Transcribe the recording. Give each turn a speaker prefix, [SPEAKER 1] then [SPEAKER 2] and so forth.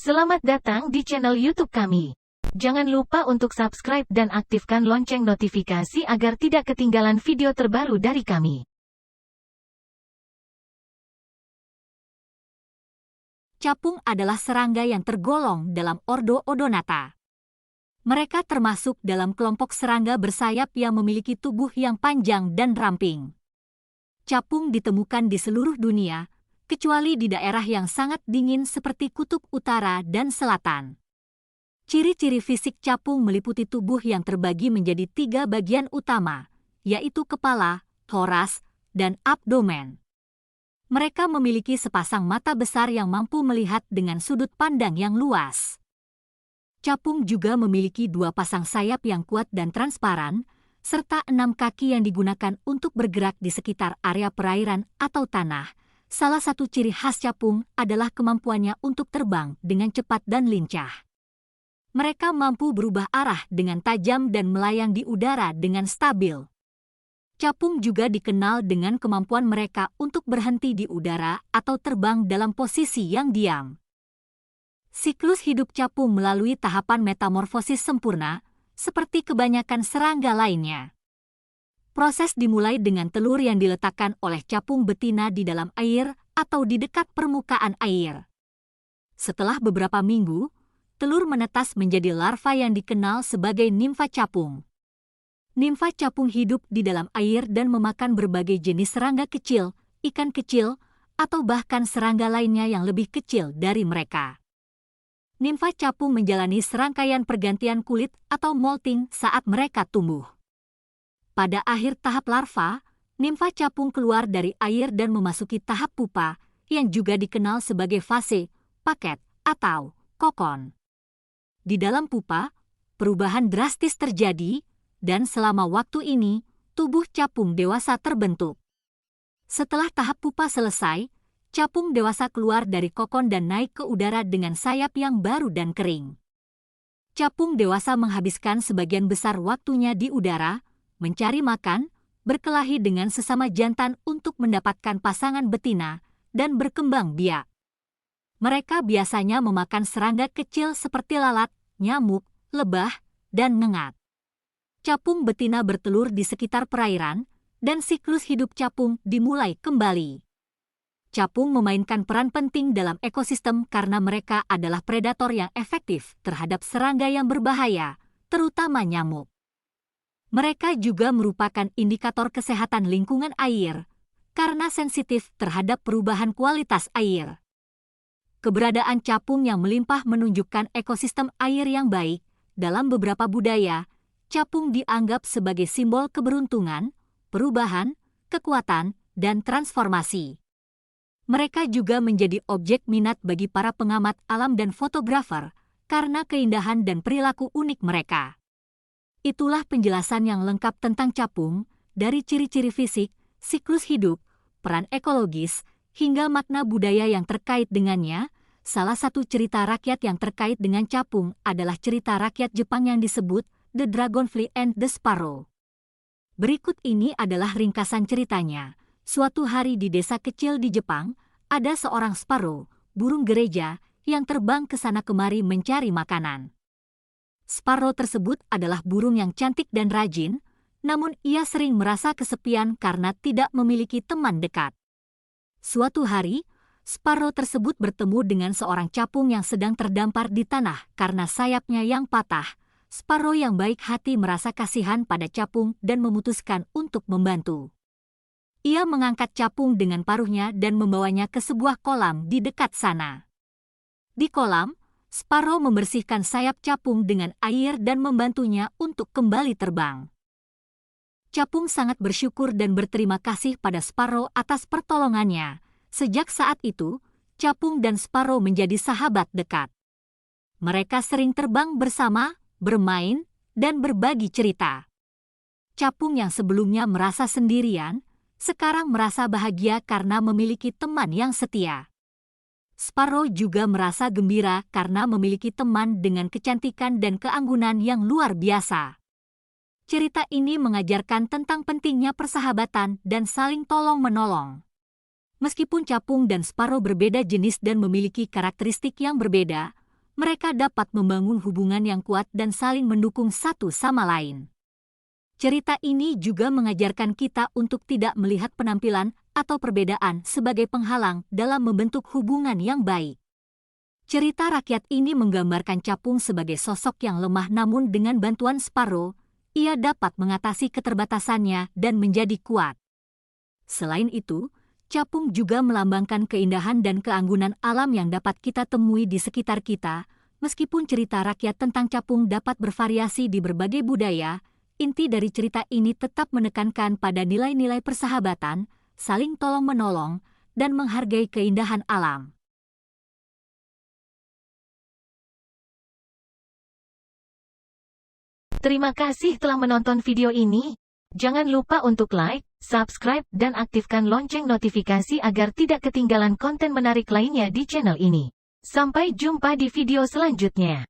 [SPEAKER 1] Selamat datang di channel YouTube kami. Jangan lupa untuk subscribe dan aktifkan lonceng notifikasi agar tidak ketinggalan video terbaru dari kami.
[SPEAKER 2] Capung adalah serangga yang tergolong dalam ordo Odonata. Mereka termasuk dalam kelompok serangga bersayap yang memiliki tubuh yang panjang dan ramping. Capung ditemukan di seluruh dunia, kecuali di daerah yang sangat dingin seperti Kutub Utara dan Selatan. Ciri-ciri fisik capung meliputi tubuh yang terbagi menjadi 3 bagian utama, yaitu kepala, toras, dan abdomen. Mereka memiliki sepasang mata besar yang mampu melihat dengan sudut pandang yang luas. Capung juga memiliki 2 pasang sayap yang kuat dan transparan, serta 6 kaki yang digunakan untuk bergerak di sekitar area perairan atau tanah. Salah satu ciri khas capung adalah kemampuannya untuk terbang dengan cepat dan lincah. Mereka mampu berubah arah dengan tajam dan melayang di udara dengan stabil. Capung juga dikenal dengan kemampuan mereka untuk berhenti di udara atau terbang dalam posisi yang diam. Siklus hidup capung melalui tahapan metamorfosis sempurna, seperti kebanyakan serangga lainnya. Proses dimulai dengan telur yang diletakkan oleh capung betina di dalam air atau di dekat permukaan air. Setelah beberapa minggu, telur menetas menjadi larva yang dikenal sebagai nimfa capung. Nimfa capung hidup di dalam air dan memakan berbagai jenis serangga kecil, ikan kecil, atau bahkan serangga lainnya yang lebih kecil dari mereka. Nimfa capung menjalani serangkaian pergantian kulit atau molting saat mereka tumbuh. Pada akhir tahap larva, nimfa capung keluar dari air dan memasuki tahap pupa, yang juga dikenal sebagai fase, paket, atau kokon. Di dalam pupa, perubahan drastis terjadi, dan selama waktu ini, tubuh capung dewasa terbentuk. Setelah tahap pupa selesai, capung dewasa keluar dari kokon dan naik ke udara dengan sayap yang baru dan kering. Capung dewasa menghabiskan sebagian besar waktunya di udara, mencari makan, berkelahi dengan sesama jantan untuk mendapatkan pasangan betina, dan berkembang biak. Mereka biasanya memakan serangga kecil seperti lalat, nyamuk, lebah, dan ngengat. Capung betina bertelur di sekitar perairan, dan siklus hidup capung dimulai kembali. Capung memainkan peran penting dalam ekosistem karena mereka adalah predator yang efektif terhadap serangga yang berbahaya, terutama nyamuk. Mereka juga merupakan indikator kesehatan lingkungan air, karena sensitif terhadap perubahan kualitas air. Keberadaan capung yang melimpah menunjukkan ekosistem air yang baik. Dalam beberapa budaya, capung dianggap sebagai simbol keberuntungan, perubahan, kekuatan, dan transformasi. Mereka juga menjadi objek minat bagi para pengamat alam dan fotografer, karena keindahan dan perilaku unik mereka. Itulah penjelasan yang lengkap tentang capung, dari ciri-ciri fisik, siklus hidup, peran ekologis, hingga makna budaya yang terkait dengannya. Salah satu cerita rakyat yang terkait dengan capung adalah cerita rakyat Jepang yang disebut The Dragonfly and the Sparrow. Berikut ini adalah ringkasan ceritanya. Suatu hari di desa kecil di Jepang, ada seorang sparrow, burung gereja, yang terbang ke sana kemari mencari makanan. Sparrow tersebut adalah burung yang cantik dan rajin, namun ia sering merasa kesepian karena tidak memiliki teman dekat. Suatu hari, Sparrow tersebut bertemu dengan seorang capung yang sedang terdampar di tanah karena sayapnya yang patah. Sparrow yang baik hati merasa kasihan pada capung dan memutuskan untuk membantu. Ia mengangkat capung dengan paruhnya dan membawanya ke sebuah kolam di dekat sana. Di kolam, Sparrow membersihkan sayap capung dengan air dan membantunya untuk kembali terbang. Capung sangat bersyukur dan berterima kasih pada Sparrow atas pertolongannya. Sejak saat itu, capung dan Sparrow menjadi sahabat dekat. Mereka sering terbang bersama, bermain, dan berbagi cerita. Capung yang sebelumnya merasa sendirian, sekarang merasa bahagia karena memiliki teman yang setia. Sparrow juga merasa gembira karena memiliki teman dengan kecantikan dan keanggunan yang luar biasa. Cerita ini mengajarkan tentang pentingnya persahabatan dan saling tolong-menolong. Meskipun capung dan Sparrow berbeda jenis dan memiliki karakteristik yang berbeda, mereka dapat membangun hubungan yang kuat dan saling mendukung satu sama lain. Cerita ini juga mengajarkan kita untuk tidak melihat penampilan atau perbedaan sebagai penghalang dalam membentuk hubungan yang baik. Cerita rakyat ini menggambarkan capung sebagai sosok yang lemah, namun dengan bantuan Sparrow, ia dapat mengatasi keterbatasannya dan menjadi kuat. Selain itu, capung juga melambangkan keindahan dan keanggunan alam yang dapat kita temui di sekitar kita. Meskipun cerita rakyat tentang capung dapat bervariasi di berbagai budaya, inti dari cerita ini tetap menekankan pada nilai-nilai persahabatan, saling tolong-menolong, dan menghargai keindahan alam.
[SPEAKER 1] Terima kasih telah menonton video ini. Jangan lupa untuk like, subscribe, dan aktifkan lonceng notifikasi agar tidak ketinggalan konten menarik lainnya di channel ini. Sampai jumpa di video selanjutnya.